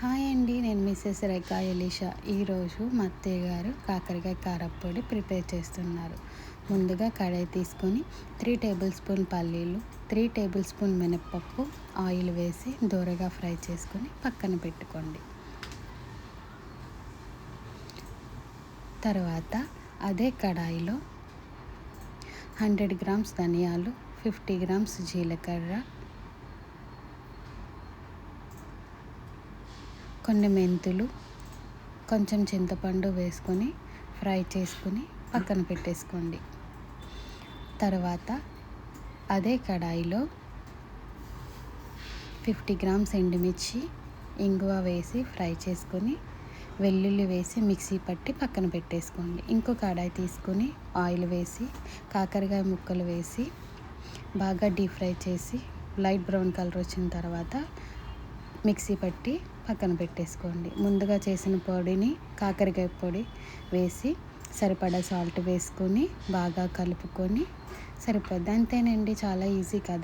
Hi అండి, నేను Mrs రేఖా Elisha. ఈరోజు మా అత్తయ్య గారు కాకరకాయ కారప్పొడి ప్రిపేర్ చేస్తున్నారు. ముందుగా కడాయి తీసుకొని 3 టేబుల్ స్పూన్ పల్లీలు, 3 టేబుల్ స్పూన్ మినప్పప్పు ఆయిల్ వేసి దోరగా ఫ్రై చేసుకొని పక్కన పెట్టుకోండి. తర్వాత అదే కడాయిలో 100 గ్రామ్స్ ధనియాలు, 50 గ్రామ్స్ జీలకర్ర, కొన్ని మెంతులు, కొంచెం చింతపండు వేసుకొని ఫ్రై చేసుకొని పక్కన పెట్టేసుకోండి. తర్వాత అదే కడాయిలో 50 గ్రామ్స్ ఎండుమిర్చి, ఇంగువ వేసి ఫ్రై చేసుకొని వెల్లుల్లి వేసి మిక్సీ పట్టి పక్కన పెట్టేసుకోండి. ఇంకో కడాయి తీసుకొని ఆయిల్ వేసి కాకరకాయ ముక్కలు వేసి బాగా డీప్ ఫ్రై చేసి లైట్ బ్రౌన్ కలర్ వచ్చిన తర్వాత మిక్సీ పట్టి పక్కన పెట్టేసుకోండి. ముందుగా చేసిన పొడిని కాకరకాయ పొడి వేసి సరిపడా సాల్ట్ వేసుకొని బాగా కలుపుకొని సరిపోద్ది. అంతేనండి, చాలా ఈజీ కదా.